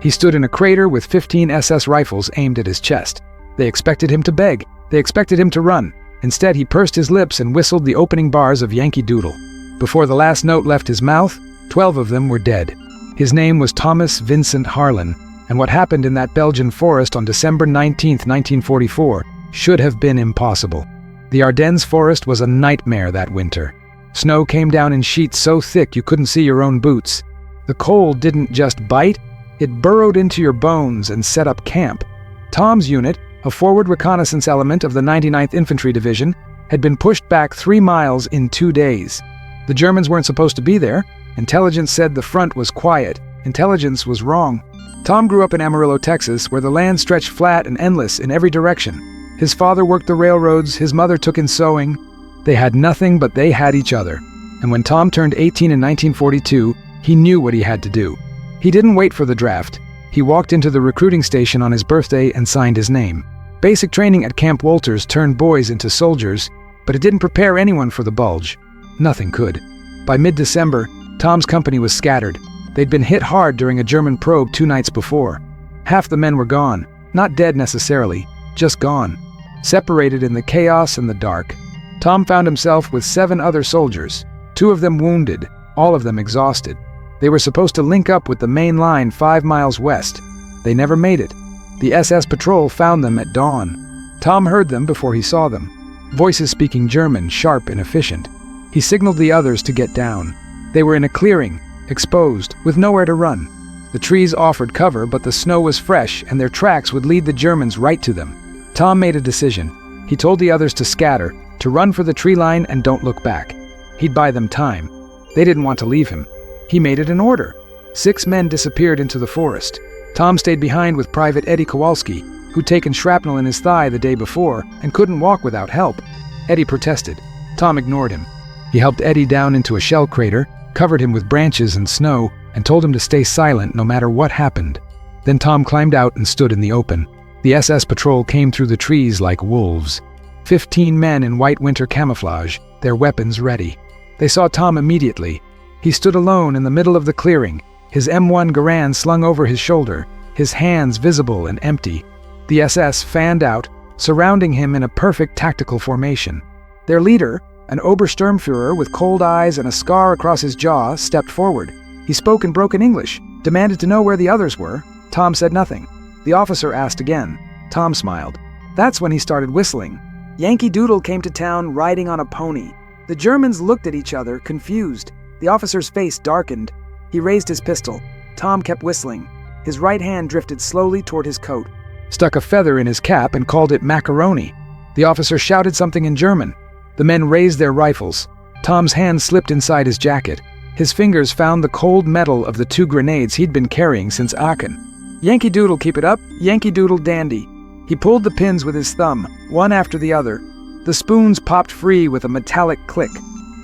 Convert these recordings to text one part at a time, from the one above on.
He stood in a crater with 15 SS rifles aimed at his chest. They expected him to beg. They expected him to run. Instead, he pursed his lips and whistled the opening bars of Yankee Doodle. Before the last note left his mouth, 12 of them were dead. His name was Thomas Vincent Harlan, and what happened in that Belgian forest on December 19, 1944, should have been impossible. The Ardennes forest was a nightmare that winter. Snow came down in sheets so thick you couldn't see your own boots. The cold didn't just bite, it burrowed into your bones and set up camp. Tom's unit, a forward reconnaissance element of the 99th Infantry Division, had been pushed back 3 miles in 2 days. The Germans weren't supposed to be there. Intelligence said the front was quiet. Intelligence was wrong. Tom grew up in Amarillo, Texas, where the land stretched flat and endless in every direction. His father worked the railroads, his mother took in sewing. They had nothing, but they had each other. And when Tom turned 18 in 1942, he knew what he had to do. He didn't wait for the draft. He walked into the recruiting station on his birthday and signed his name. Basic training at Camp Wolters turned boys into soldiers, but it didn't prepare anyone for the bulge. Nothing could. By mid-December, Tom's company was scattered. They'd been hit hard during a German probe 2 nights before. Half the men were gone, not dead necessarily, just gone. Separated in the chaos and the dark. Tom found himself with 7 other soldiers, 2 of them wounded, all of them exhausted. They were supposed to link up with the main line 5 miles west. They never made it. The SS patrol found them at dawn. Tom heard them before he saw them. Voices speaking German, sharp and efficient. He signaled the others to get down. They were in a clearing, exposed, with nowhere to run. The trees offered cover, but the snow was fresh and their tracks would lead the Germans right to them. Tom made a decision. He told the others to scatter, to run for the tree line and don't look back. He'd buy them time. They didn't want to leave him. He made it an order. 6 men disappeared into the forest. Tom stayed behind with Private Eddie Kowalski, who'd taken shrapnel in his thigh the day before and couldn't walk without help. Eddie protested. Tom ignored him. He helped Eddie down into a shell crater, covered him with branches and snow, and told him to stay silent no matter what happened. Then Tom climbed out and stood in the open. The SS patrol came through the trees like wolves. 15 men in white winter camouflage, their weapons ready. They saw Tom immediately. He stood alone in the middle of the clearing, his M1 Garand slung over his shoulder, his hands visible and empty. The SS fanned out, surrounding him in a perfect tactical formation. Their leader, an Obersturmführer with cold eyes and a scar across his jaw, stepped forward. He spoke in broken English, demanded to know where the others were. Tom said nothing. The officer asked again. Tom smiled. That's when he started whistling. Yankee Doodle came to town riding on a pony. The Germans looked at each other, confused. The officer's face darkened. He raised his pistol. Tom kept whistling. His right hand drifted slowly toward his coat, stuck a feather in his cap and called it macaroni. The officer shouted something in German. The men raised their rifles. Tom's hand slipped inside his jacket. His fingers found the cold metal of the 2 grenades he'd been carrying since Aachen. Yankee Doodle, keep it up. Yankee Doodle, dandy. He pulled the pins with his thumb, one after the other. The spoons popped free with a metallic click.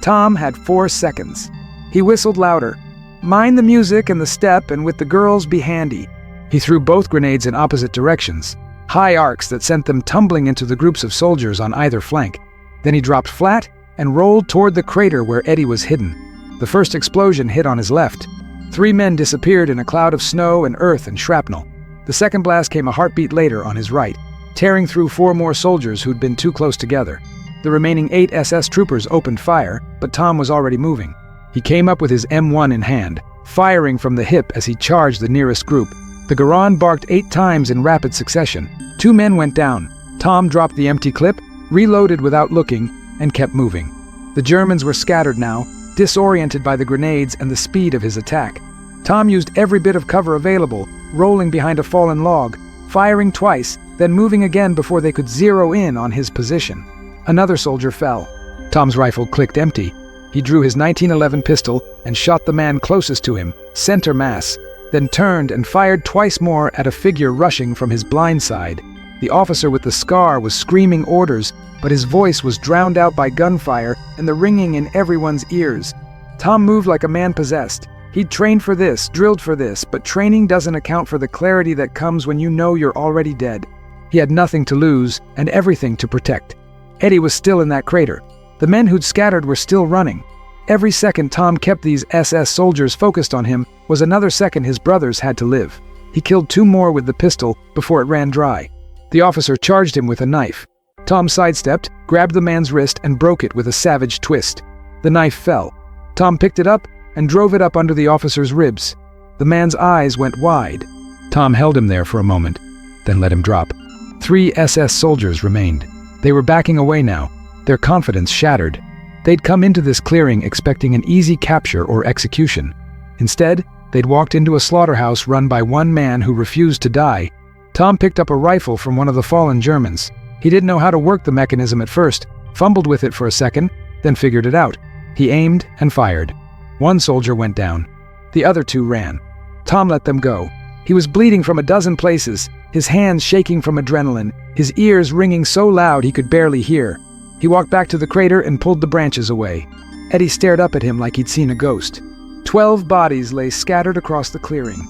Tom had 4 seconds. He whistled louder. Mind the music and the step, and with the girls be handy. He threw both grenades in opposite directions, high arcs that sent them tumbling into the groups of soldiers on either flank. Then he dropped flat and rolled toward the crater where Eddie was hidden. The first explosion hit on his left. 3 men disappeared in a cloud of snow and earth and shrapnel. The second blast came a heartbeat later on his right, tearing through 4 more soldiers who'd been too close together. The remaining 8 SS troopers opened fire, but Tom was already moving. He came up with his M1 in hand, firing from the hip as he charged the nearest group. The Garand barked 8 times in rapid succession. 2 men went down. Tom dropped the empty clip, reloaded without looking, and kept moving. The Germans were scattered now, disoriented by the grenades and the speed of his attack. Tom used every bit of cover available, rolling behind a fallen log, firing twice, then moving again before they could zero in on his position. Another soldier fell. Tom's rifle clicked empty. He drew his 1911 pistol and shot the man closest to him, center mass, then turned and fired twice more at a figure rushing from his blind side. The officer with the scar was screaming orders, but his voice was drowned out by gunfire and the ringing in everyone's ears. Tom moved like a man possessed. He'd trained for this, drilled for this, but training doesn't account for the clarity that comes when you know you're already dead. He had nothing to lose and everything to protect. Eddie was still in that crater. The men who'd scattered were still running. Every second Tom kept these SS soldiers focused on him was another second his brothers had to live. He killed 2 more with the pistol before it ran dry. The officer charged him with a knife. Tom sidestepped, grabbed the man's wrist, and broke it with a savage twist. The knife fell. Tom picked it up and drove it up under the officer's ribs. The man's eyes went wide. Tom held him there for a moment, then let him drop. 3 SS soldiers remained. They were backing away now, their confidence shattered. They'd come into this clearing expecting an easy capture or execution. Instead, they'd walked into a slaughterhouse run by one man who refused to die. Tom picked up a rifle from one of the fallen Germans. He didn't know how to work the mechanism at first, fumbled with it for a second, then figured it out. He aimed and fired. 1 soldier went down. The other 2 ran. Tom let them go. He was bleeding from a dozen places, his hands shaking from adrenaline, his ears ringing so loud he could barely hear. He walked back to the crater and pulled the branches away. Eddie stared up at him like he'd seen a ghost. 12 bodies lay scattered across the clearing.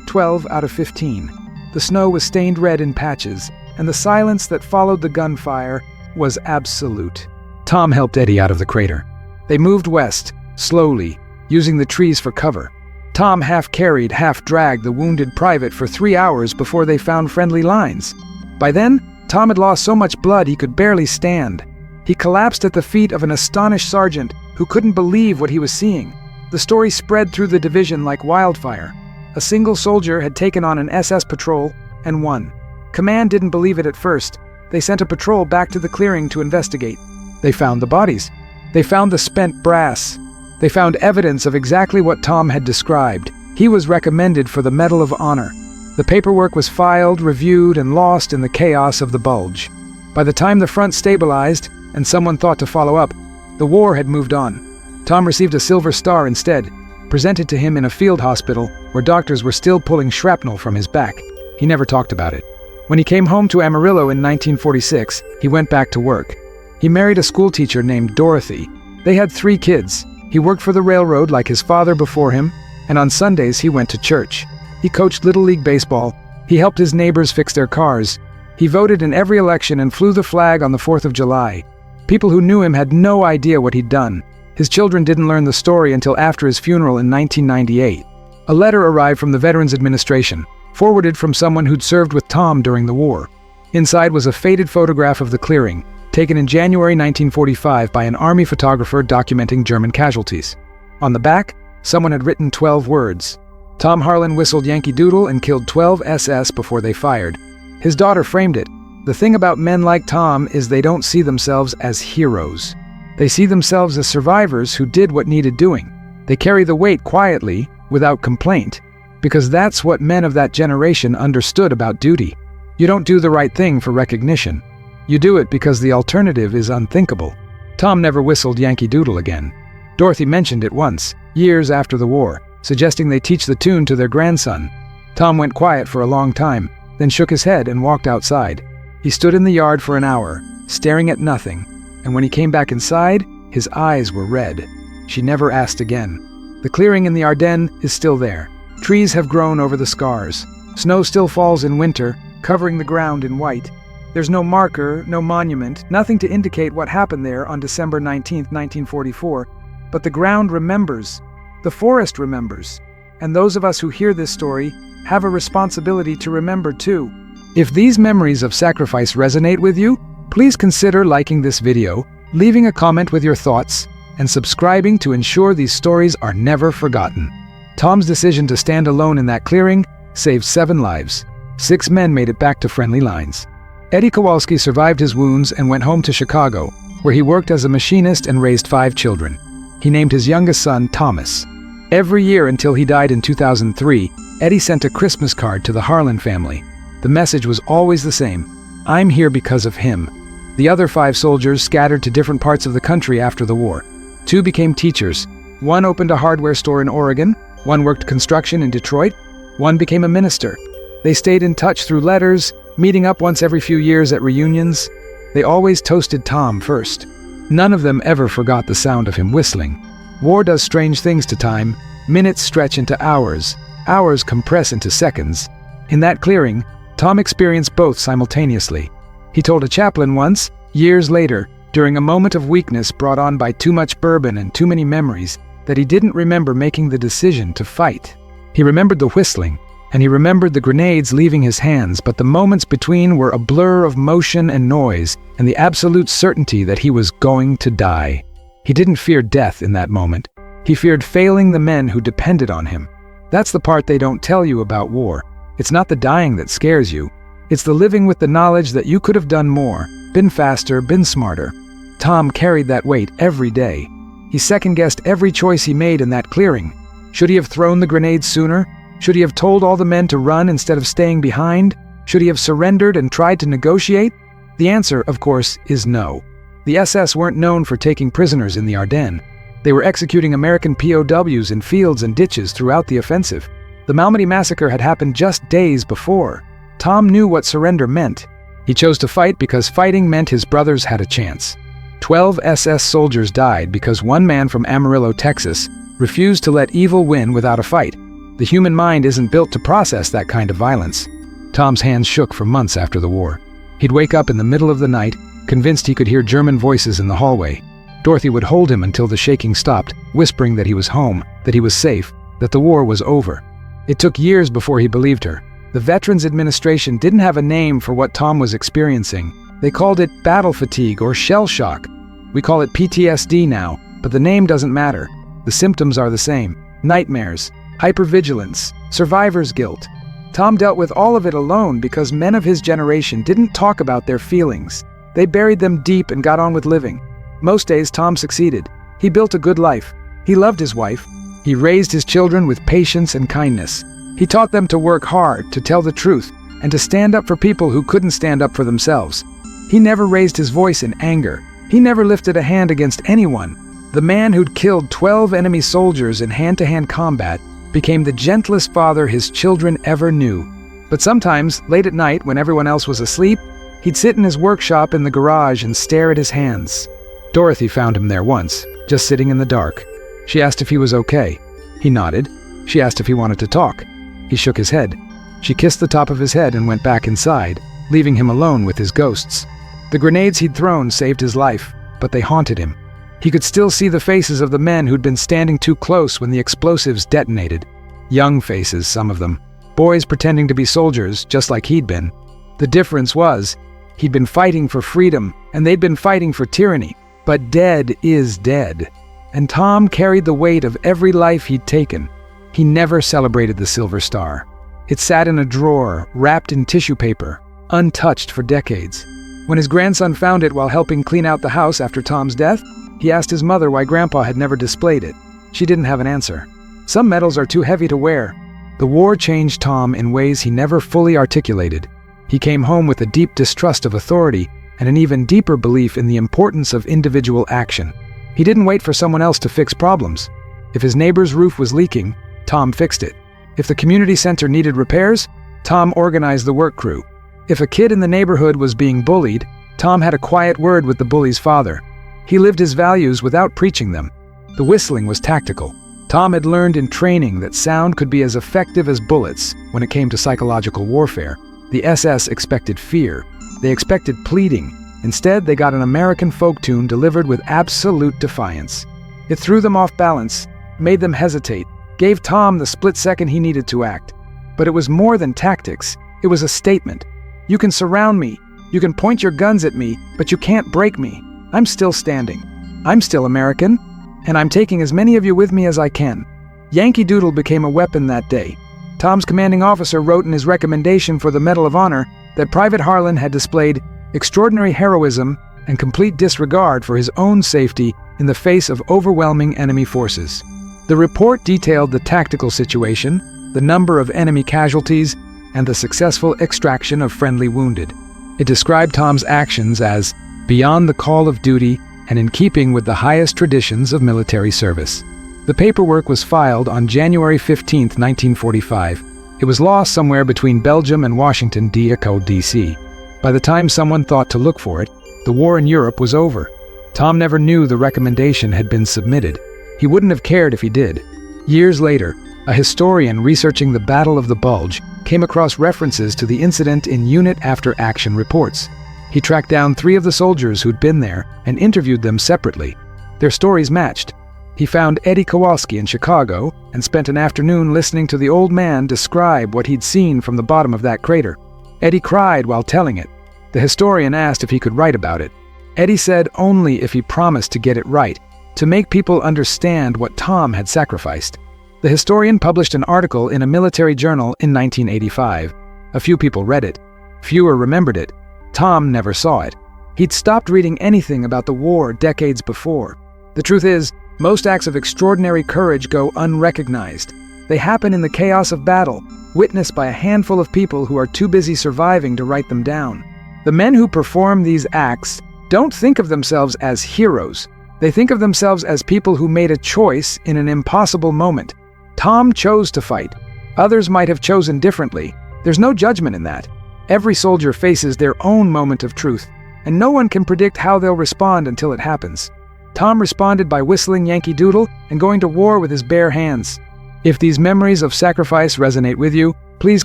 12 out of 15. The snow was stained red in patches, and the silence that followed the gunfire was absolute. Tom helped Eddie out of the crater. They moved west, slowly, using the trees for cover. Tom half-carried, half-dragged the wounded private for 3 hours before they found friendly lines. By then, Tom had lost so much blood he could barely stand. He collapsed at the feet of an astonished sergeant who couldn't believe what he was seeing. The story spread through the division like wildfire. A single soldier had taken on an SS patrol and won. Command didn't believe it at first. They sent a patrol back to the clearing to investigate. They found the bodies. They found the spent brass. They found evidence of exactly what Tom had described. He was recommended for the Medal of Honor. The paperwork was filed, reviewed, and lost in the chaos of the bulge. By the time the front stabilized, and someone thought to follow up, the war had moved on. Tom received a Silver Star instead, presented to him in a field hospital where doctors were still pulling shrapnel from his back. He never talked about it. When he came home to Amarillo in 1946, he went back to work. He married a schoolteacher named Dorothy. They had 3 kids. He worked for the railroad like his father before him, and on Sundays he went to church. He coached Little League baseball. He helped his neighbors fix their cars. He voted in every election and flew the flag on the 4th of July. People who knew him had no idea what he'd done. His children didn't learn the story until after his funeral in 1998. A letter arrived from the Veterans Administration, forwarded from someone who'd served with Tom during the war. Inside was a faded photograph of the clearing, taken in January 1945 by an army photographer documenting German casualties. On the back, someone had written 12 words. Tom Harlan whistled Yankee Doodle and killed 12 SS before they fired. His daughter framed it. The thing about men like Tom is they don't see themselves as heroes. They see themselves as survivors who did what needed doing. They carry the weight quietly, without complaint, because that's what men of that generation understood about duty. You don't do the right thing for recognition. You do it because the alternative is unthinkable. Tom never whistled Yankee Doodle again. Dorothy mentioned it once, years after the war, suggesting they teach the tune to their grandson. Tom went quiet for a long time, then shook his head and walked outside. He stood in the yard for an hour, staring at nothing, and when he came back inside, his eyes were red. She never asked again. The clearing in the Ardennes is still there. Trees have grown over the scars. Snow still falls in winter, covering the ground in white. There's no marker, no monument, nothing to indicate what happened there on December 19, 1944, but the ground remembers. The forest remembers. And those of us who hear this story have a responsibility to remember too. If these memories of sacrifice resonate with you, please consider liking this video, leaving a comment with your thoughts, and subscribing to ensure these stories are never forgotten. Tom's decision to stand alone in that clearing saved 7 lives. 6 men made it back to friendly lines. Eddie Kowalski survived his wounds and went home to Chicago, where he worked as a machinist and raised 5 children. He named his youngest son Thomas. Every year until he died in 2003, Eddie sent a Christmas card to the Harlan family. The message was always the same: I'm here because of him. The other 5 soldiers scattered to different parts of the country after the war. 2 became teachers. 1 opened a hardware store in Oregon. 1 worked construction in Detroit. 1 became a minister. They stayed in touch through letters, meeting up once every few years at reunions. They always toasted Tom first. None of them ever forgot the sound of him whistling. War does strange things to time. Minutes stretch into hours. Hours compress into seconds. In that clearing, Tom experienced both simultaneously. He told a chaplain once, years later, during a moment of weakness brought on by too much bourbon and too many memories, that he didn't remember making the decision to fight. He remembered the whistling, and he remembered the grenades leaving his hands, but the moments between were a blur of motion and noise, and the absolute certainty that he was going to die. He didn't fear death in that moment. He feared failing the men who depended on him. That's the part they don't tell you about war. It's not the dying that scares you. It's the living with the knowledge that you could have done more, been faster, been smarter. Tom carried that weight every day. He second-guessed every choice he made in that clearing. Should he have thrown the grenades sooner? Should he have told all the men to run instead of staying behind? Should he have surrendered and tried to negotiate? The answer, of course, is no. The SS weren't known for taking prisoners in the Ardennes. They were executing American POWs in fields and ditches throughout the offensive. The Malmedy massacre had happened just days before. Tom knew what surrender meant. He chose to fight because fighting meant his brothers had a chance. 12 SS soldiers died because one man from Amarillo, Texas, refused to let evil win without a fight. The human mind isn't built to process that kind of violence. Tom's hands shook for months after the war. He'd wake up in the middle of the night, convinced he could hear German voices in the hallway. Dorothy would hold him until the shaking stopped, whispering that he was home, that he was safe, that the war was over. It took years before he believed her. The Veterans Administration didn't have a name for what Tom was experiencing. They called it battle fatigue or shell shock. We call it PTSD now, but the name doesn't matter. The symptoms are the same. Nightmares, hypervigilance, survivor's guilt. Tom dealt with all of it alone because men of his generation didn't talk about their feelings. They buried them deep and got on with living. Most days Tom succeeded. He built a good life. He loved his wife. He raised his children with patience and kindness. He taught them to work hard, to tell the truth, and to stand up for people who couldn't stand up for themselves. He never raised his voice in anger. He never lifted a hand against anyone. The man who'd killed 12 enemy soldiers in hand-to-hand combat became the gentlest father his children ever knew. But sometimes, late at night when everyone else was asleep, he'd sit in his workshop in the garage and stare at his hands. Dorothy found him there once, just sitting in the dark. She asked if he was okay. He nodded. She asked if he wanted to talk. He shook his head. She kissed the top of his head and went back inside, leaving him alone with his ghosts. The grenades he'd thrown saved his life, but they haunted him. He could still see the faces of the men who'd been standing too close when the explosives detonated. Young faces, some of them. Boys pretending to be soldiers, just like he'd been. The difference was, he'd been fighting for freedom, and they'd been fighting for tyranny. But dead is dead. And Tom carried the weight of every life he'd taken. He never celebrated the Silver Star. It sat in a drawer, wrapped in tissue paper, untouched for decades. When his grandson found it while helping clean out the house after Tom's death, he asked his mother why Grandpa had never displayed it. She didn't have an answer. Some medals are too heavy to wear. The war changed Tom in ways he never fully articulated. He came home with a deep distrust of authority and an even deeper belief in the importance of individual action. He didn't wait for someone else to fix problems. If his neighbor's roof was leaking, Tom fixed it. If the community center needed repairs, Tom organized the work crew. If a kid in the neighborhood was being bullied, Tom had a quiet word with the bully's father. He lived his values without preaching them. The whistling was tactical. Tom had learned in training that sound could be as effective as bullets when it came to psychological warfare. The SS expected fear. They expected pleading. Instead, they got an American folk tune delivered with absolute defiance. It threw them off balance, made them hesitate, gave Tom the split second he needed to act. But it was more than tactics. It was a statement. You can surround me. You can point your guns at me, but you can't break me. I'm still standing. I'm still American, and I'm taking as many of you with me as I can. Yankee Doodle became a weapon that day. Tom's commanding officer wrote in his recommendation for the Medal of Honor that Private Harlan had displayed extraordinary heroism and complete disregard for his own safety in the face of overwhelming enemy forces. The report detailed the tactical situation, the number of enemy casualties, and the successful extraction of friendly wounded. It described Tom's actions as beyond the call of duty and in keeping with the highest traditions of military service. The paperwork was filed on January 15, 1945. It was lost somewhere between Belgium and Washington, D.C. By the time someone thought to look for it, the war in Europe was over. Tom never knew the recommendation had been submitted. He wouldn't have cared if he did. Years later, a historian researching the Battle of the Bulge came across references to the incident in unit after action reports. He tracked down 3 of the soldiers who'd been there and interviewed them separately. Their stories matched. He found Eddie Kowalski in Chicago and spent an afternoon listening to the old man describe what he'd seen from the bottom of that crater. Eddie cried while telling it. The historian asked if he could write about it. Eddie said only if he promised to get it right, to make people understand what Tom had sacrificed. The historian published an article in a military journal in 1985. A few people read it. Fewer remembered it. Tom never saw it. He'd stopped reading anything about the war decades before. The truth is, most acts of extraordinary courage go unrecognized. They happen in the chaos of battle, witnessed by a handful of people who are too busy surviving to write them down. The men who perform these acts don't think of themselves as heroes. They think of themselves as people who made a choice in an impossible moment. Tom chose to fight. Others might have chosen differently. There's no judgment in that. Every soldier faces their own moment of truth, and no one can predict how they'll respond until it happens. Tom responded by whistling Yankee Doodle and going to war with his bare hands. If these memories of sacrifice resonate with you, please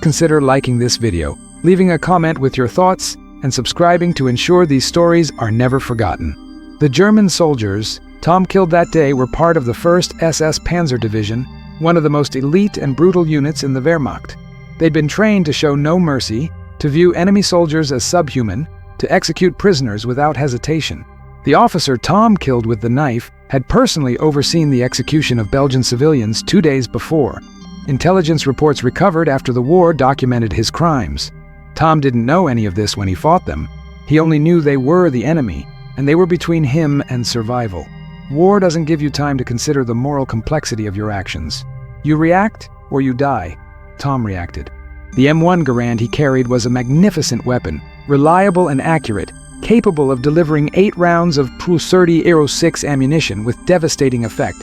consider liking this video, leaving a comment with your thoughts, and subscribing to ensure these stories are never forgotten. The German soldiers Tom killed that day were part of the 1st SS Panzer Division, one of the most elite and brutal units in the Wehrmacht. They'd been trained to show no mercy, to view enemy soldiers as subhuman, to execute prisoners without hesitation. The officer Tom killed with the knife had personally overseen the execution of Belgian civilians 2 days before. Intelligence reports recovered after the war documented his crimes. Tom didn't know any of this when he fought them. He only knew they were the enemy, and they were between him and survival. War doesn't give you time to consider the moral complexity of your actions. You react or you die. Tom reacted. The M1 Garand he carried was a magnificent weapon, reliable and accurate, capable of delivering 8 rounds of .30 Aero 6 ammunition with devastating effect.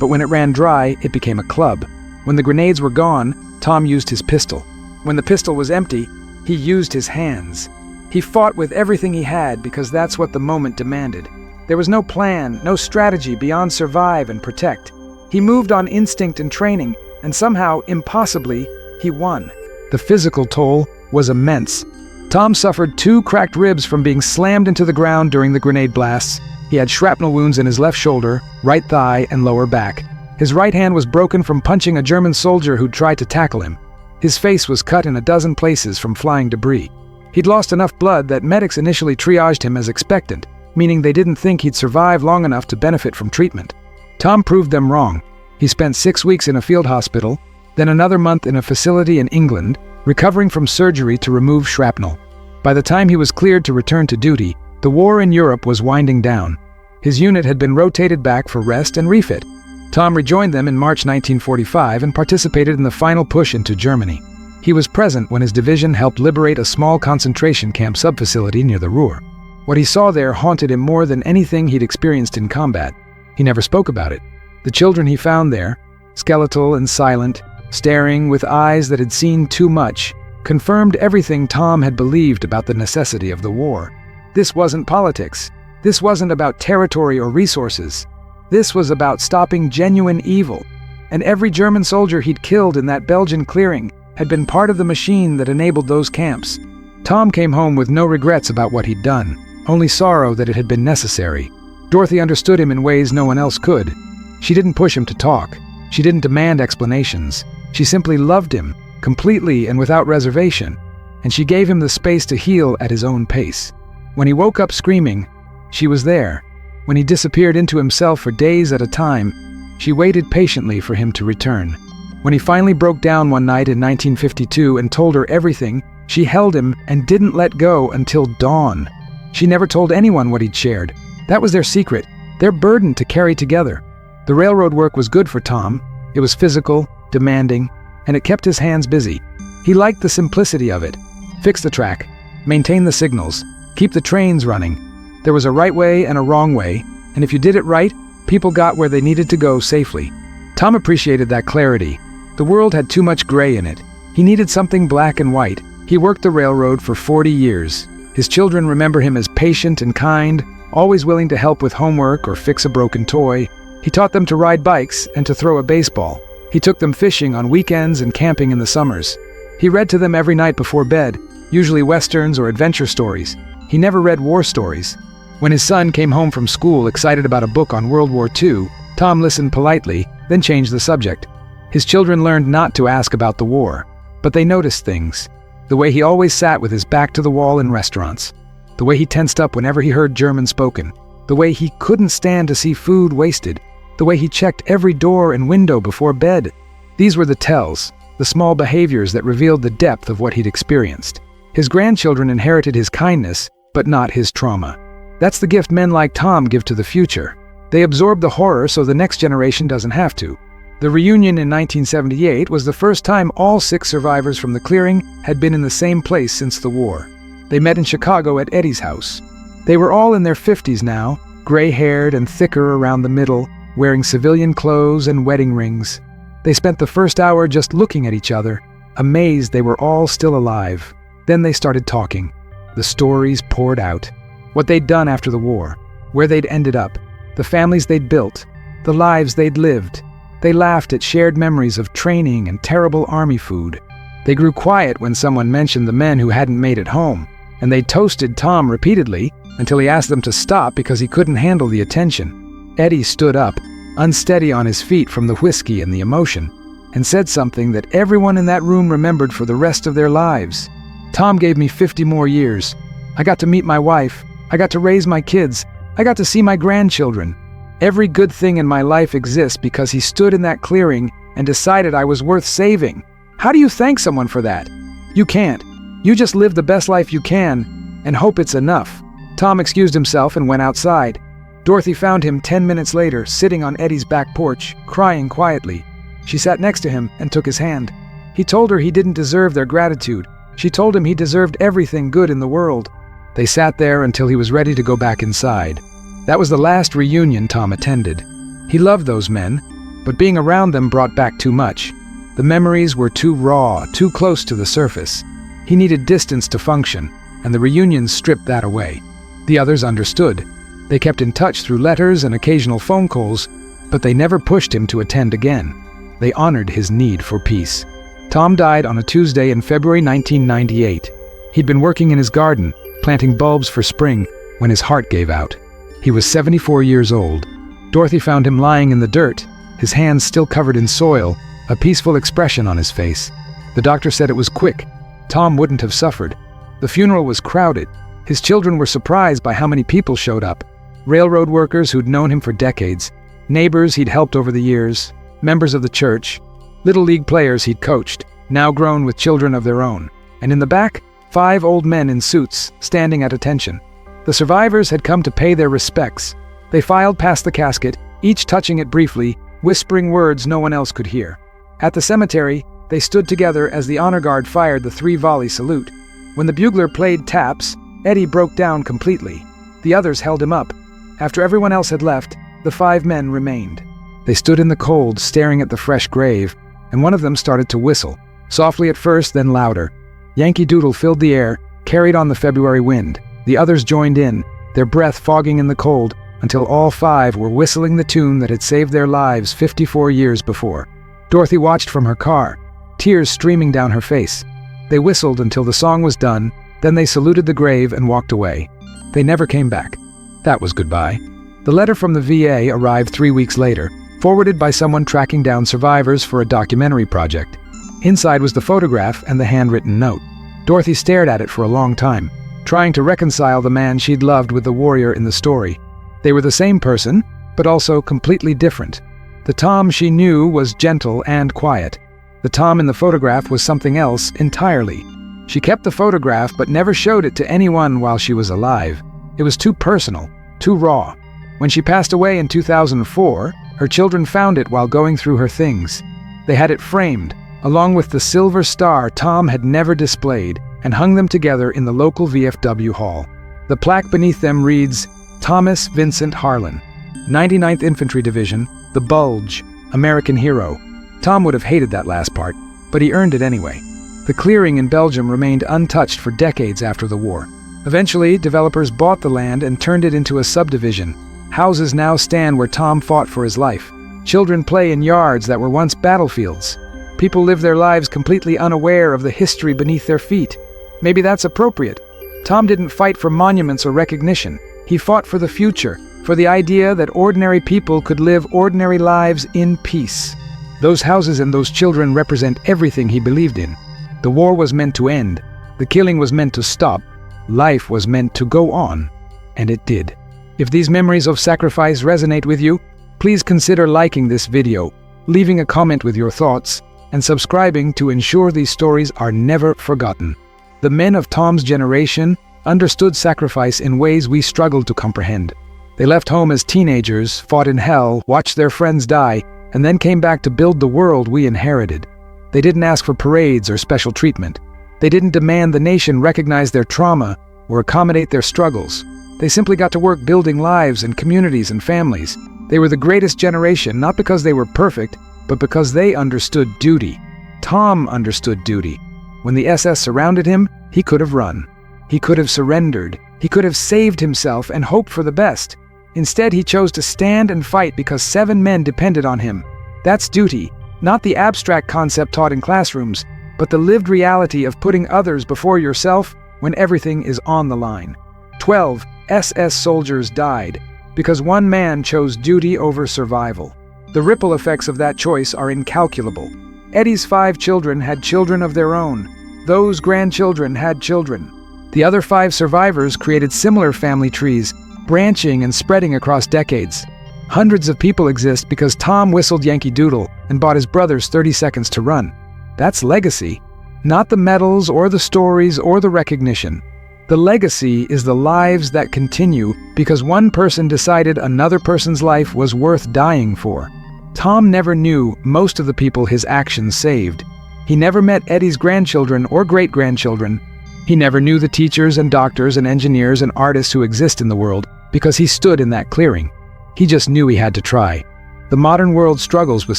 But when it ran dry, it became a club. When the grenades were gone, Tom used his pistol. When the pistol was empty, he used his hands. He fought with everything he had because that's what the moment demanded. There was no plan, no strategy beyond survive and protect. He moved on instinct and training, and somehow, impossibly, he won. The physical toll was immense. Tom suffered 2 cracked ribs from being slammed into the ground during the grenade blasts. He had shrapnel wounds in his left shoulder, right thigh, and lower back. His right hand was broken from punching a German soldier who'd tried to tackle him. His face was cut in a dozen places from flying debris. He'd lost enough blood that medics initially triaged him as expectant, meaning they didn't think he'd survive long enough to benefit from treatment. Tom proved them wrong. He spent 6 weeks in a field hospital, then another month in a facility in England, recovering from surgery to remove shrapnel. By the time he was cleared to return to duty, the war in Europe was winding down. His unit had been rotated back for rest and refit. Tom rejoined them in March 1945 and participated in the final push into Germany. He was present when his division helped liberate a small concentration camp sub-facility near the Ruhr. What he saw there haunted him more than anything he'd experienced in combat. He never spoke about it. The children he found there, skeletal and silent, staring with eyes that had seen too much, confirmed everything Tom had believed about the necessity of the war. This wasn't politics. This wasn't about territory or resources. This was about stopping genuine evil. And every German soldier he'd killed in that Belgian clearing had been part of the machine that enabled those camps. Tom came home with no regrets about what he'd done, only sorrow that it had been necessary. Dorothy understood him in ways no one else could. She didn't push him to talk. She didn't demand explanations. She simply loved him, completely and without reservation, and she gave him the space to heal at his own pace. When he woke up screaming, she was there. When he disappeared into himself for days at a time, she waited patiently for him to return. When he finally broke down one night in 1952 and told her everything, she held him and didn't let go until dawn. She never told anyone what he'd shared. That was their secret, their burden to carry together. The railroad work was good for Tom. It was physical, demanding, and it kept his hands busy. He liked the simplicity of it. Fix the track, maintain the signals, keep the trains running. There was a right way and a wrong way, and if you did it right, people got where they needed to go safely. Tom appreciated that clarity. The world had too much gray in it. He needed something black and white. He worked the railroad for 40 years. His children remember him as patient and kind, always willing to help with homework or fix a broken toy. He taught them to ride bikes and to throw a baseball. He took them fishing on weekends and camping in the summers. He read to them every night before bed, usually westerns or adventure stories. He never read war stories. When his son came home from school excited about a book on World War II, Tom listened politely, then changed the subject. His children learned not to ask about the war, but they noticed things. The way he always sat with his back to the wall in restaurants. The way he tensed up whenever he heard German spoken. The way he couldn't stand to see food wasted. The way he checked every door and window before bed. These were the tells, the small behaviors that revealed the depth of what he'd experienced. His grandchildren inherited his kindness, but not his trauma. That's the gift men like Tom give to the future. They absorb the horror so the next generation doesn't have to. The reunion in 1978 was the first time all 6 survivors from the clearing had been in the same place since the war. They met in Chicago at Eddie's house. They were all in their 50s now, gray-haired and thicker around the middle, wearing civilian clothes and wedding rings. They spent the first hour just looking at each other, amazed they were all still alive. Then they started talking. The stories poured out. What they'd done after the war, where they'd ended up, the families they'd built, the lives they'd lived. They laughed at shared memories of training and terrible army food. They grew quiet when someone mentioned the men who hadn't made it home, and they toasted Tom repeatedly until he asked them to stop because he couldn't handle the attention. Eddie stood up, unsteady on his feet from the whiskey and the emotion, and said something that everyone in that room remembered for the rest of their lives. Tom gave me 50 more years. I got to meet my wife. I got to raise my kids. I got to see my grandchildren. Every good thing in my life exists because he stood in that clearing and decided I was worth saving. How do you thank someone for that? You can't. You just live the best life you can and hope it's enough. Tom excused himself and went outside. Dorothy found him 10 minutes later, sitting on Eddie's back porch, crying quietly. She sat next to him and took his hand. He told her he didn't deserve their gratitude. She told him he deserved everything good in the world. They sat there until he was ready to go back inside. That was the last reunion Tom attended. He loved those men, but being around them brought back too much. The memories were too raw, too close to the surface. He needed distance to function, and the reunions stripped that away. The others understood. They kept in touch through letters and occasional phone calls, but they never pushed him to attend again. They honored his need for peace. Tom died on a Tuesday in February 1998. He'd been working in his garden, planting bulbs for spring, when his heart gave out. He was 74 years old. Dorothy found him lying in the dirt, his hands still covered in soil, a peaceful expression on his face. The doctor said it was quick. Tom wouldn't have suffered. The funeral was crowded. His children were surprised by how many people showed up. Railroad workers who'd known him for decades, neighbors he'd helped over the years, members of the church, Little League players he'd coached, now grown with children of their own. And in the back, 5 old men in suits, standing at attention. The survivors had come to pay their respects. They filed past the casket, each touching it briefly, whispering words no one else could hear. At the cemetery, they stood together as the honor guard fired the 3-volley salute. When the bugler played taps, Eddie broke down completely. The others held him up. After everyone else had left, the 5 men remained. They stood in the cold, staring at the fresh grave, and one of them started to whistle, softly at first, then louder. Yankee Doodle filled the air, carried on the February wind. The others joined in, their breath fogging in the cold, until all 5 were whistling the tune that had saved their lives 54 years before. Dorothy watched from her car, tears streaming down her face. They whistled until the song was done, then they saluted the grave and walked away. They never came back. That was goodbye. The letter from the VA arrived 3 weeks later, forwarded by someone tracking down survivors for a documentary project. Inside was the photograph and the handwritten note. Dorothy stared at it for a long time, trying to reconcile the man she'd loved with the warrior in the story. They were the same person, but also completely different. The Tom she knew was gentle and quiet. The Tom in the photograph was something else entirely. She kept the photograph but never showed it to anyone while she was alive. It was too personal, too raw. When she passed away in 2004, her children found it while going through her things. They had it framed, along with the silver star Tom had never displayed, and hung them together in the local VFW hall. The plaque beneath them reads, Thomas Vincent Harlan, 99th Infantry Division, The Bulge, American Hero. Tom would have hated that last part, but he earned it anyway. The clearing in Belgium remained untouched for decades after the war. Eventually, developers bought the land and turned it into a subdivision. Houses now stand where Tom fought for his life. Children play in yards that were once battlefields. People live their lives completely unaware of the history beneath their feet. Maybe that's appropriate. Tom didn't fight for monuments or recognition. He fought for the future, for the idea that ordinary people could live ordinary lives in peace. Those houses and those children represent everything he believed in. The war was meant to end. The killing was meant to stop. Life was meant to go on. And it did. If these memories of sacrifice resonate with you, please consider liking this video, leaving a comment with your thoughts, and subscribing to ensure these stories are never forgotten. The men of Tom's generation understood sacrifice in ways we struggle to comprehend. They left home as teenagers, fought in hell, watched their friends die, and then came back to build the world we inherited. They didn't ask for parades or special treatment. They didn't demand the nation recognize their trauma or accommodate their struggles. They simply got to work building lives and communities and families. They were the greatest generation, not because they were perfect, but because they understood duty. Tom understood duty. When the SS surrounded him, he could have run. He could have surrendered. He could have saved himself and hoped for the best. Instead, he chose to stand and fight because 7 men depended on him. That's duty, not the abstract concept taught in classrooms, but the lived reality of putting others before yourself when everything is on the line. 12 SS soldiers died because one man chose duty over survival. The ripple effects of that choice are incalculable. Eddie's 5 children had children of their own. Those grandchildren had children. The other 5 survivors created similar family trees, branching and spreading across decades. Hundreds of people exist because Tom whistled Yankee Doodle and bought his brothers 30 seconds to run. That's legacy, not the medals or the stories or the recognition. The legacy is the lives that continue because one person decided another person's life was worth dying for. Tom never knew most of the people his actions saved. He never met Eddie's grandchildren or great-grandchildren. He never knew the teachers and doctors and engineers and artists who exist in the world because he stood in that clearing. He just knew he had to try. The modern world struggles with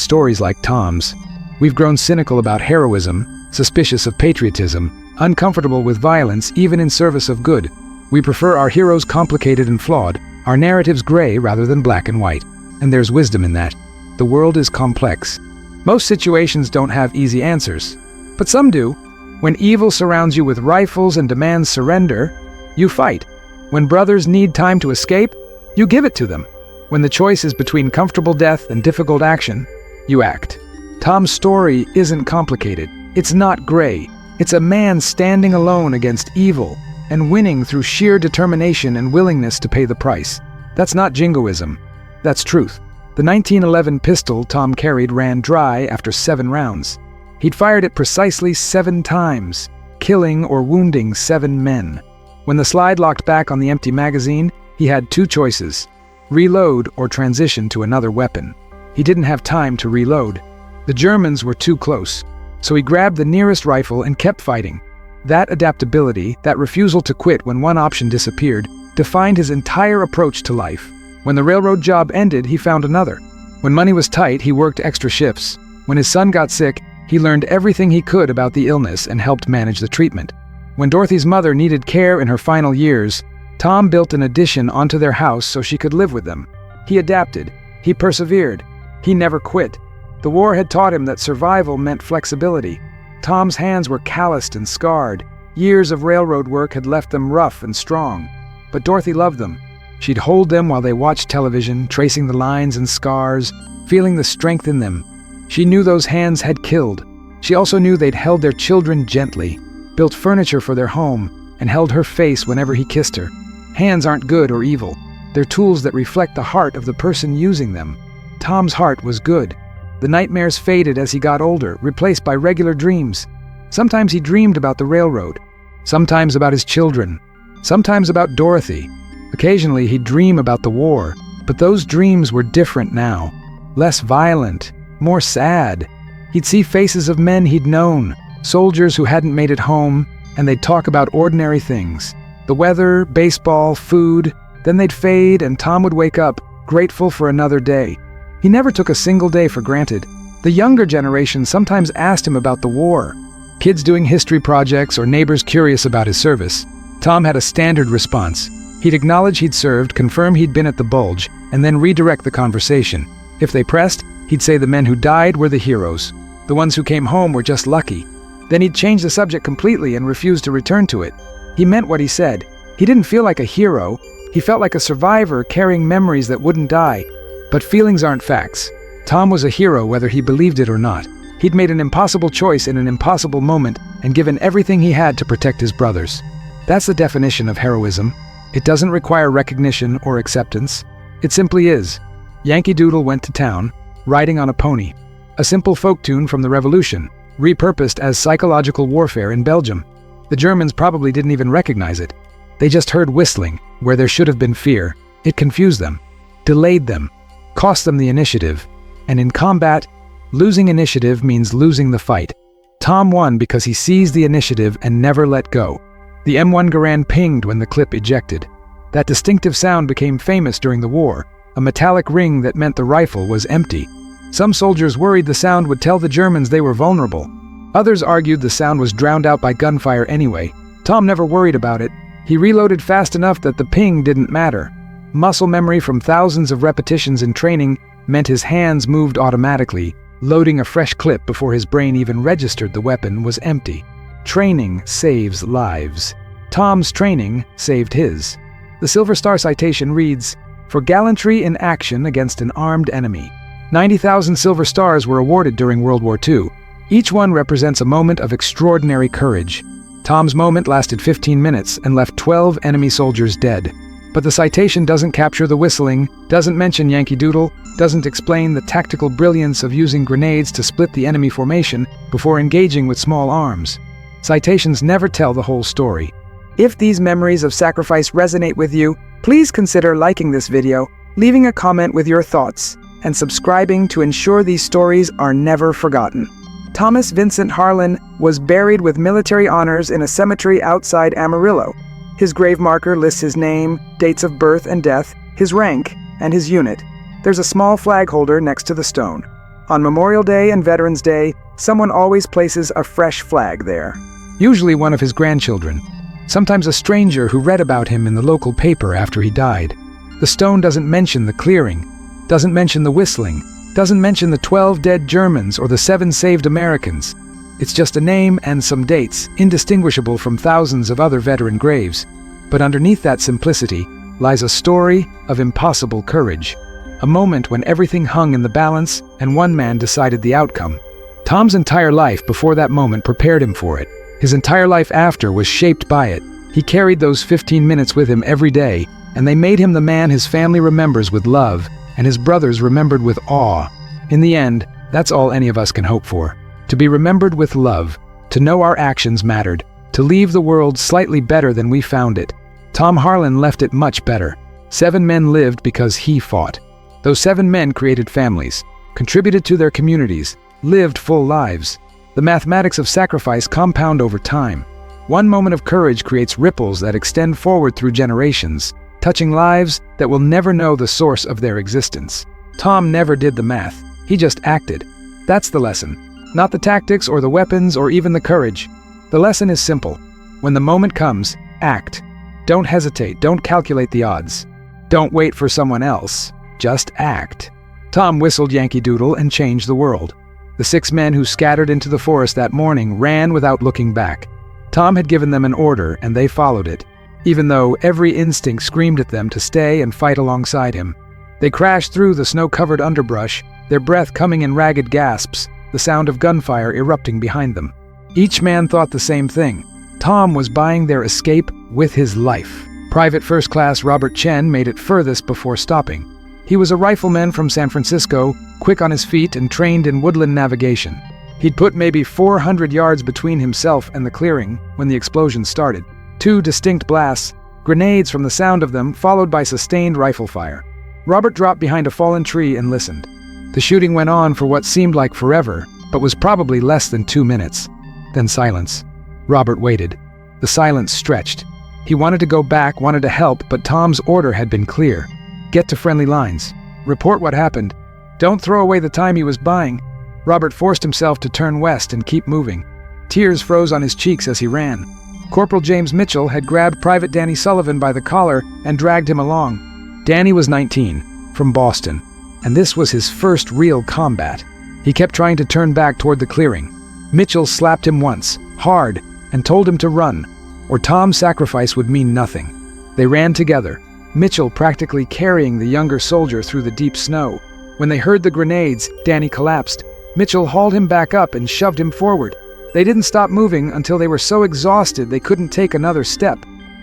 stories like Tom's. We've grown cynical about heroism, suspicious of patriotism, uncomfortable with violence even in service of good. We prefer our heroes complicated and flawed, our narratives gray rather than black and white. And there's wisdom in that. The world is complex. Most situations don't have easy answers, but some do. When evil surrounds you with rifles and demands surrender, you fight. When brothers need time to escape, you give it to them. When the choice is between comfortable death and difficult action, you act. Tom's story isn't complicated. It's not gray. It's a man standing alone against evil and winning through sheer determination and willingness to pay the price. That's not jingoism. That's truth. The 1911 pistol Tom carried ran dry after 7 rounds. He'd fired it precisely 7 times, killing or wounding 7 men. When the slide locked back on the empty magazine, he had 2 choices: reload or transition to another weapon. He didn't have time to reload. The Germans were too close, so he grabbed the nearest rifle and kept fighting. That adaptability, that refusal to quit when one option disappeared, defined his entire approach to life. When the railroad job ended, he found another. When money was tight, he worked extra shifts. When his son got sick, he learned everything he could about the illness and helped manage the treatment. When Dorothy's mother needed care in her final years, Tom built an addition onto their house so she could live with them. He adapted. He persevered. He never quit. The war had taught him that survival meant flexibility. Tom's hands were calloused and scarred. Years of railroad work had left them rough and strong. But Dorothy loved them. She'd hold them while they watched television, tracing the lines and scars, feeling the strength in them. She knew those hands had killed. She also knew they'd held their children gently, built furniture for their home, and held her face whenever he kissed her. Hands aren't good or evil. They're tools that reflect the heart of the person using them. Tom's heart was good. The nightmares faded as he got older, replaced by regular dreams. Sometimes he dreamed about the railroad, sometimes about his children, sometimes about Dorothy. Occasionally he'd dream about the war, but those dreams were different now. Less violent, more sad. He'd see faces of men he'd known, soldiers who hadn't made it home, and they'd talk about ordinary things. The weather, baseball, food. Then they'd fade and Tom would wake up, grateful for another day. He never took a single day for granted. The younger generation sometimes asked him about the war. Kids doing history projects or neighbors curious about his service. Tom had a standard response. He'd acknowledge he'd served, confirm he'd been at the bulge, and then redirect the conversation. If they pressed, he'd say the men who died were the heroes. The ones who came home were just lucky. Then he'd change the subject completely and refuse to return to it. He meant what he said. He didn't feel like a hero. He felt like a survivor carrying memories that wouldn't die. But feelings aren't facts. Tom was a hero whether he believed it or not. He'd made an impossible choice in an impossible moment and given everything he had to protect his brothers. That's the definition of heroism. It doesn't require recognition or acceptance. It simply is. Yankee Doodle went to town, riding on a pony. A simple folk tune from the Revolution, repurposed as psychological warfare in Belgium. The Germans probably didn't even recognize it. They just heard whistling, where there should have been fear. It confused them, delayed them, cost them the initiative. And in combat, losing initiative means losing the fight. Tom won because he seized the initiative and never let go. The M1 Garand pinged when the clip ejected. That distinctive sound became famous during the war, a metallic ring that meant the rifle was empty. Some soldiers worried the sound would tell the Germans they were vulnerable. Others argued the sound was drowned out by gunfire anyway. Tom never worried about it. He reloaded fast enough that the ping didn't matter. Muscle memory from thousands of repetitions in training meant his hands moved automatically, loading a fresh clip before his brain even registered the weapon was empty. Training saves lives. Tom's training saved his. The Silver Star citation reads, "For gallantry in action against an armed enemy." 90,000 Silver Stars were awarded during World War II. Each one represents a moment of extraordinary courage. Tom's moment lasted 15 minutes and left 12 enemy soldiers dead. But the citation doesn't capture the whistling, doesn't mention Yankee Doodle, doesn't explain the tactical brilliance of using grenades to split the enemy formation before engaging with small arms. Citations never tell the whole story. If these memories of sacrifice resonate with you, please consider liking this video, leaving a comment with your thoughts, and subscribing to ensure these stories are never forgotten. Thomas Vincent Harlan was buried with military honors in a cemetery outside Amarillo. His grave marker lists his name, dates of birth and death, his rank, and his unit. There's a small flag holder next to the stone. On Memorial Day and Veterans Day, someone always places a fresh flag there. Usually one of his grandchildren. Sometimes a stranger who read about him in the local paper after he died. The stone doesn't mention the clearing, doesn't mention the whistling, doesn't mention the 12 dead Germans or the 7 saved Americans. It's just a name and some dates, indistinguishable from thousands of other veteran graves. But underneath that simplicity lies a story of impossible courage. A moment when everything hung in the balance and one man decided the outcome. Tom's entire life before that moment prepared him for it. His entire life after was shaped by it. He carried those 15 minutes with him every day, and they made him the man his family remembers with love, and his brothers remembered with awe. In the end, that's all any of us can hope for. To be remembered with love, to know our actions mattered, to leave the world slightly better than we found it. Tom Harlan left it much better. 7 men lived because he fought. Those 7 men created families, contributed to their communities, lived full lives. The mathematics of sacrifice compound over time. One moment of courage creates ripples that extend forward through generations, touching lives that will never know the source of their existence. Tom never did the math. He just acted. That's the lesson. Not the tactics or the weapons or even the courage. The lesson is simple. When the moment comes, act. Don't hesitate. Don't calculate the odds. Don't wait for someone else. Just act. Tom whistled Yankee Doodle and changed the world. The 6 men who scattered into the forest that morning ran without looking back. Tom had given them an order and they followed it, even though every instinct screamed at them to stay and fight alongside him. They crashed through the snow-covered underbrush, their breath coming in ragged gasps, the sound of gunfire erupting behind them. Each man thought the same thing. Tom was buying their escape with his life. Private First Class Robert Chen made it furthest before stopping. He was a rifleman from San Francisco, quick on his feet and trained in woodland navigation. He'd put maybe 400 yards between himself and the clearing when the explosion started. 2 distinct blasts, grenades from the sound of them, followed by sustained rifle fire. Robert dropped behind a fallen tree and listened. The shooting went on for what seemed like forever, but was probably less than 2 minutes. Then silence. Robert waited. The silence stretched. He wanted to go back, wanted to help, but Tom's order had been clear. Get to friendly lines. Report what happened. Don't throw away the time he was buying. Robert forced himself to turn west and keep moving. Tears froze on his cheeks as he ran. Corporal James Mitchell had grabbed Private Danny Sullivan by the collar and dragged him along. Danny was 19, from Boston, and this was his first real combat. He kept trying to turn back toward the clearing. Mitchell slapped him once, hard, and told him to run, or Tom's sacrifice would mean nothing. They ran together. Mitchell practically carrying the younger soldier through the deep snow. When they heard the grenades, Danny collapsed. Mitchell hauled him back up and shoved him forward. They didn't stop moving until they were so exhausted they couldn't take another step.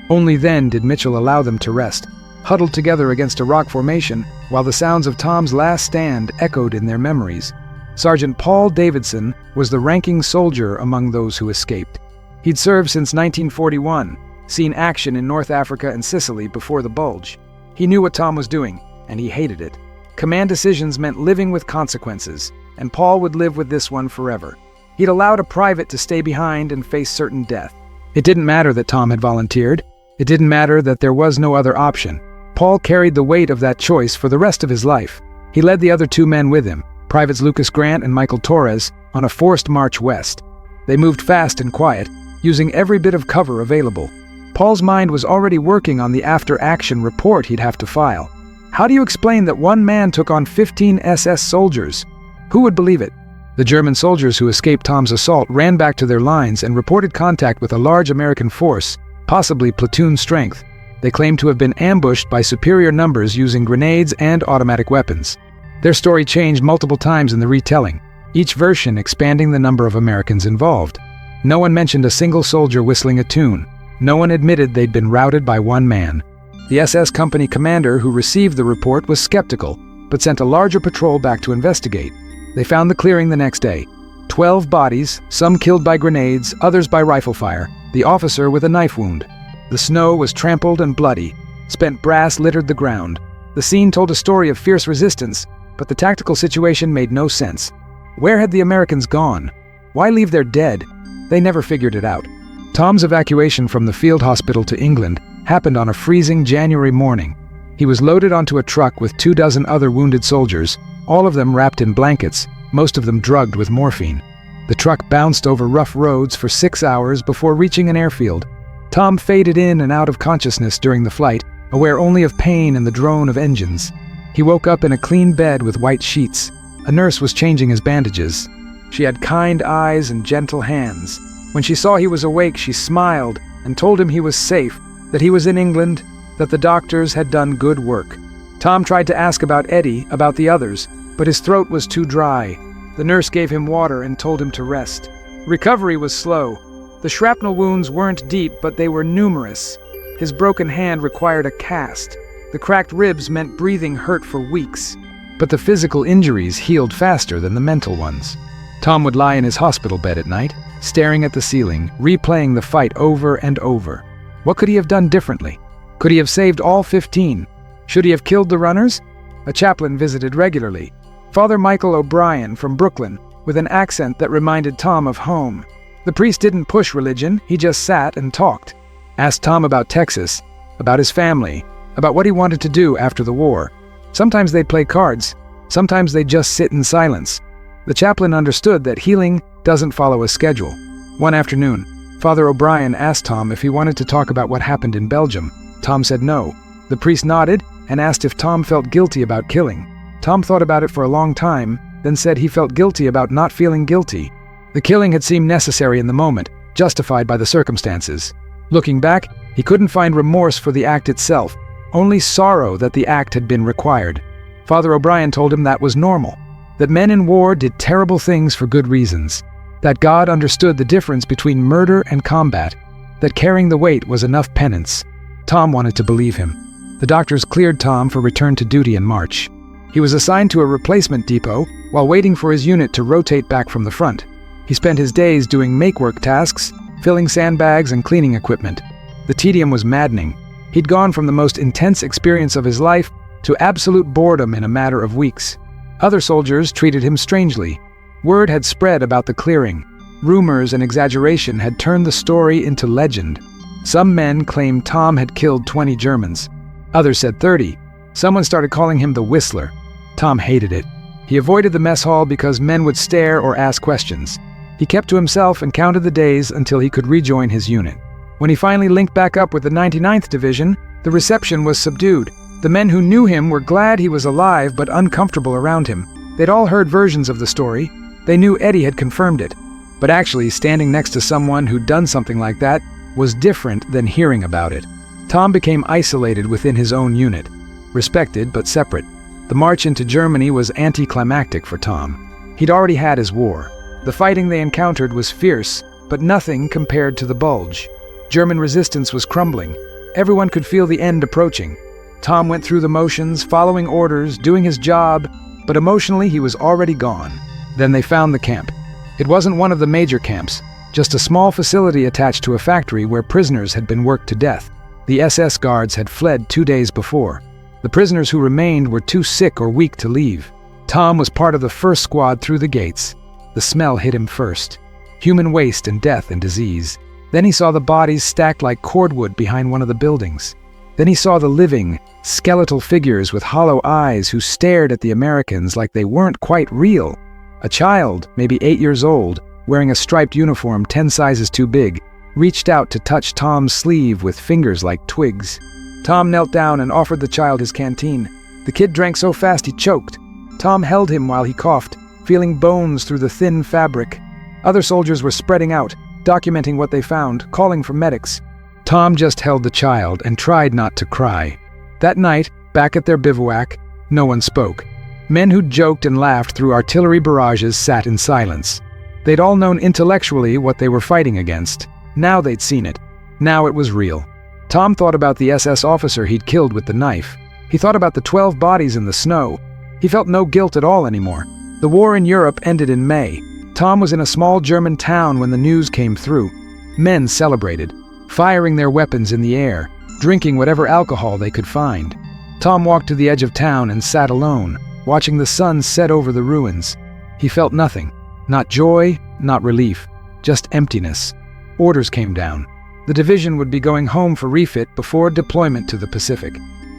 Only then did Mitchell allow them to rest, huddled together against a rock formation, while the sounds of Tom's last stand echoed in their memories. Sergeant Paul Davidson was the ranking soldier among those who escaped. He'd served since 1941, seen action in North Africa and Sicily before the Bulge. He knew what Tom was doing, and he hated it. Command decisions meant living with consequences, and Paul would live with this one forever. He'd allowed a private to stay behind and face certain death. It didn't matter that Tom had volunteered. It didn't matter that there was no other option. Paul carried the weight of that choice for the rest of his life. He led the other two men with him, Privates Lucas Grant and Michael Torres, on a forced march west. They moved fast and quiet, using every bit of cover available. Paul's mind was already working on the after-action report he'd have to file. How do you explain that one man took on 15 SS soldiers? Who would believe it? The German soldiers who escaped Tom's assault ran back to their lines and reported contact with a large American force, possibly platoon strength. They claimed to have been ambushed by superior numbers using grenades and automatic weapons. Their story changed multiple times in the retelling, each version expanding the number of Americans involved. No one mentioned a single soldier whistling a tune. No one admitted they'd been routed by one man. The SS company commander who received the report was skeptical, but sent a larger patrol back to investigate. They found the clearing the next day. 12 bodies, some killed by grenades, others by rifle fire, the officer with a knife wound. The snow was trampled and bloody. Spent brass littered the ground. The scene told a story of fierce resistance, but the tactical situation made no sense. Where had the Americans gone? Why leave their dead? They never figured it out. Tom's evacuation from the field hospital to England happened on a freezing January morning. He was loaded onto a truck with 24 other wounded soldiers, all of them wrapped in blankets, most of them drugged with morphine. The truck bounced over rough roads for 6 hours before reaching an airfield. Tom faded in and out of consciousness during the flight, aware only of pain and the drone of engines. He woke up in a clean bed with white sheets. A nurse was changing his bandages. She had kind eyes and gentle hands. When she saw he was awake, she smiled and told him he was safe, that he was in England, that the doctors had done good work. Tom tried to ask about Eddie, about the others, but his throat was too dry. The nurse gave him water and told him to rest. Recovery was slow. The shrapnel wounds weren't deep, but they were numerous. His broken hand required a cast. The cracked ribs meant breathing hurt for weeks. But the physical injuries healed faster than the mental ones. Tom would lie in his hospital bed at night, staring at the ceiling, replaying the fight over and over. What could he have done differently? Could he have saved all 15? Should he have killed the runners? A chaplain visited regularly. Father Michael O'Brien from Brooklyn, with an accent that reminded Tom of home. The priest didn't push religion, he just sat and talked. Asked Tom about Texas, about his family, about what he wanted to do after the war. Sometimes they'd play cards, sometimes they'd just sit in silence. The chaplain understood that healing doesn't follow a schedule. One afternoon, Father O'Brien asked Tom if he wanted to talk about what happened in Belgium. Tom said no. The priest nodded and asked if Tom felt guilty about killing. Tom thought about it for a long time, then said he felt guilty about not feeling guilty. The killing had seemed necessary in the moment, justified by the circumstances. Looking back, he couldn't find remorse for the act itself, only sorrow that the act had been required. Father O'Brien told him that was normal, that men in war did terrible things for good reasons, that God understood the difference between murder and combat, that carrying the weight was enough penance. Tom wanted to believe him. The doctors cleared Tom for return to duty in March. He was assigned to a replacement depot while waiting for his unit to rotate back from the front. He spent his days doing make-work tasks, filling sandbags and cleaning equipment. The tedium was maddening. He'd gone from the most intense experience of his life to absolute boredom in a matter of weeks. Other soldiers treated him strangely. Word had spread about the clearing. Rumors and exaggeration had turned the story into legend. Some men claimed Tom had killed 20 Germans. Others said 30. Someone started calling him the Whistler. Tom hated it. He avoided the mess hall because men would stare or ask questions. He kept to himself and counted the days until he could rejoin his unit. When he finally linked back up with the 99th Division, the reception was subdued. The men who knew him were glad he was alive but uncomfortable around him. They'd all heard versions of the story. They knew Eddie had confirmed it. But actually, standing next to someone who'd done something like that was different than hearing about it. Tom became isolated within his own unit, respected but separate. The march into Germany was anticlimactic for Tom. He'd already had his war. The fighting they encountered was fierce, but nothing compared to the Bulge. German resistance was crumbling. Everyone could feel the end approaching. Tom went through the motions, following orders, doing his job, but emotionally he was already gone. Then they found the camp. It wasn't one of the major camps, just a small facility attached to a factory where prisoners had been worked to death. The SS guards had fled 2 days before. The prisoners who remained were too sick or weak to leave. Tom was part of the first squad through the gates. The smell hit him first. Human waste and death and disease. Then he saw the bodies stacked like cordwood behind one of the buildings. Then he saw the living, skeletal figures with hollow eyes who stared at the Americans like they weren't quite real. A child, maybe 8 years old, wearing a striped uniform 10 sizes too big, reached out to touch Tom's sleeve with fingers like twigs. Tom knelt down and offered the child his canteen. The kid drank so fast he choked. Tom held him while he coughed, feeling bones through the thin fabric. Other soldiers were spreading out, documenting what they found, calling for medics. Tom just held the child and tried not to cry. That night, back at their bivouac, no one spoke. Men who'd joked and laughed through artillery barrages sat in silence. They'd all known intellectually what they were fighting against. Now they'd seen it. Now it was real. Tom thought about the SS officer he'd killed with the knife. He thought about the 12 bodies in the snow. He felt no guilt at all anymore. The war in Europe ended in May. Tom was in a small German town when the news came through. Men celebrated, firing their weapons in the air, drinking whatever alcohol they could find. Tom walked to the edge of town and sat alone, watching the sun set over the ruins. He felt nothing. Not joy, not relief, just emptiness. Orders came down. The division would be going home for refit before deployment to the Pacific.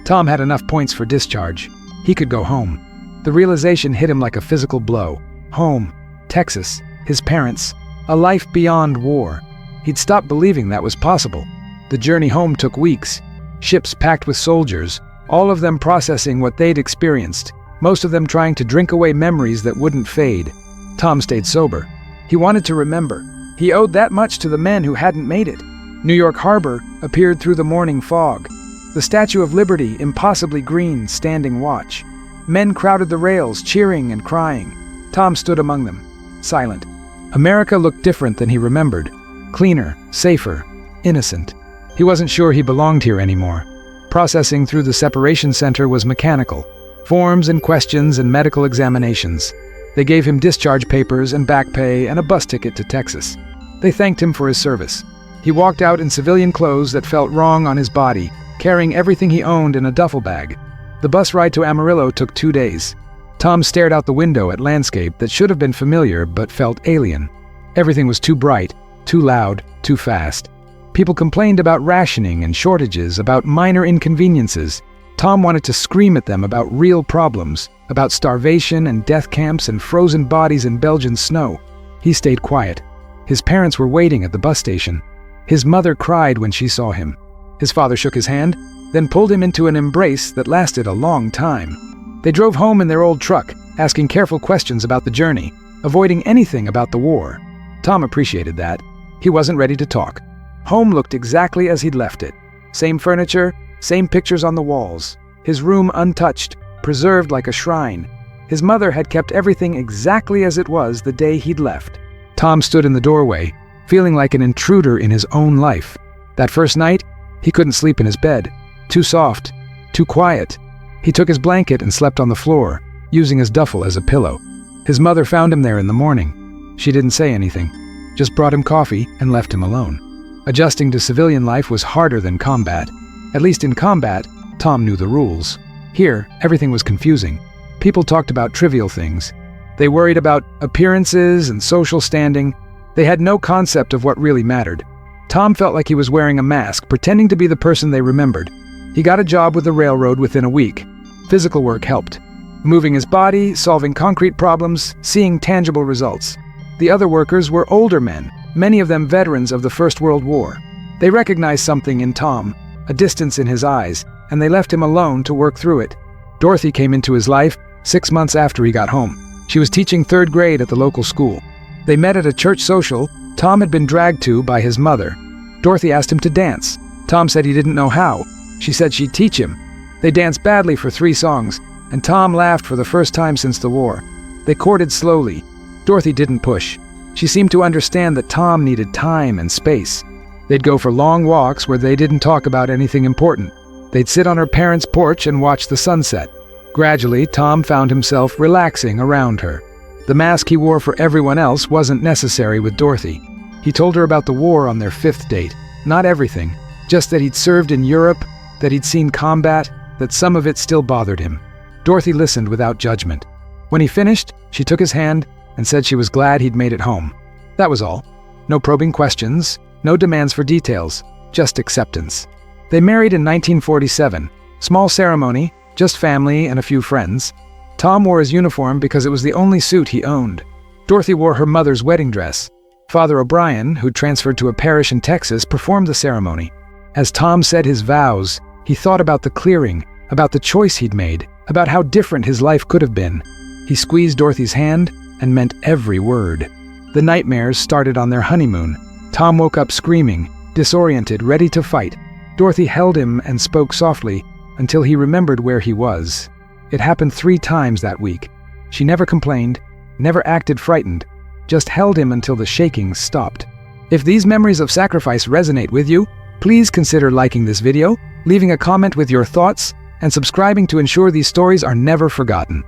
Tom had enough points for discharge. He could go home. The realization hit him like a physical blow. Home, Texas, his parents, a life beyond war. He'd stopped believing that was possible. The journey home took weeks. Ships packed with soldiers, all of them processing what they'd experienced, most of them trying to drink away memories that wouldn't fade. Tom stayed sober. He wanted to remember. He owed that much to the men who hadn't made it. New York Harbor appeared through the morning fog. The Statue of Liberty, impossibly green, standing watch. Men crowded the rails, cheering and crying. Tom stood among them, silent. America looked different than he remembered. Cleaner, safer, innocent. He wasn't sure he belonged here anymore. Processing through the separation center was mechanical. Forms and questions and medical examinations. They gave him discharge papers and back pay and a bus ticket to Texas. They thanked him for his service. He walked out in civilian clothes that felt wrong on his body, carrying everything he owned in a duffel bag. The bus ride to Amarillo took 2 days. Tom stared out the window at landscape that should have been familiar but felt alien. Everything was too bright, too loud, too fast. People complained about rationing and shortages, about minor inconveniences. Tom wanted to scream at them about real problems, about starvation and death camps and frozen bodies in Belgian snow. He stayed quiet. His parents were waiting at the bus station. His mother cried when she saw him. His father shook his hand, then pulled him into an embrace that lasted a long time. They drove home in their old truck, asking careful questions about the journey, avoiding anything about the war. Tom appreciated that. He wasn't ready to talk. Home looked exactly as he'd left it. Same furniture, same pictures on the walls. His room untouched, preserved like a shrine. His mother had kept everything exactly as it was the day he'd left. Tom stood in the doorway, feeling like an intruder in his own life. That first night, he couldn't sleep in his bed. Too soft, too quiet. He took his blanket and slept on the floor, using his duffel as a pillow. His mother found him there in the morning. She didn't say anything, just brought him coffee and left him alone. Adjusting to civilian life was harder than combat. At least in combat, Tom knew the rules. Here, everything was confusing. People talked about trivial things. They worried about appearances and social standing. They had no concept of what really mattered. Tom felt like he was wearing a mask, pretending to be the person they remembered. He got a job with the railroad within a week. Physical work helped. Moving his body, solving concrete problems, seeing tangible results. The other workers were older men, many of them veterans of the First World War. They recognized something in Tom, a distance in his eyes, and they left him alone to work through it. Dorothy came into his life 6 months after he got home. She was teaching 3rd grade at the local school. They met at a church social Tom had been dragged to by his mother. Dorothy asked him to dance. Tom said he didn't know how. She said she'd teach him. They danced badly for 3 songs, and Tom laughed for the first time since the war. They courted slowly. Dorothy didn't push. She seemed to understand that Tom needed time and space. They'd go for long walks where they didn't talk about anything important. They'd sit on her parents' porch and watch the sunset. Gradually, Tom found himself relaxing around her. The mask he wore for everyone else wasn't necessary with Dorothy. He told her about the war on their 5th date. Not everything, just that he'd served in Europe, that he'd seen combat, that some of it still bothered him. Dorothy listened without judgment. When he finished, she took his hand and said she was glad he'd made it home. That was all. No probing questions, no demands for details, just acceptance. They married in 1947. Small ceremony, just family and a few friends. Tom wore his uniform because it was the only suit he owned. Dorothy wore her mother's wedding dress. Father O'Brien, who'd transferred to a parish in Texas, performed the ceremony. As Tom said his vows, he thought about the clearing, about the choice he'd made, about how different his life could have been. He squeezed Dorothy's hand and meant every word. The nightmares started on their honeymoon. Tom woke up screaming, disoriented, ready to fight. Dorothy held him and spoke softly until he remembered where he was. It happened 3 times that week. She never complained, never acted frightened, just held him until the shaking stopped. If these memories of sacrifice resonate with you, please consider liking this video, leaving a comment with your thoughts, and subscribing to ensure these stories are never forgotten.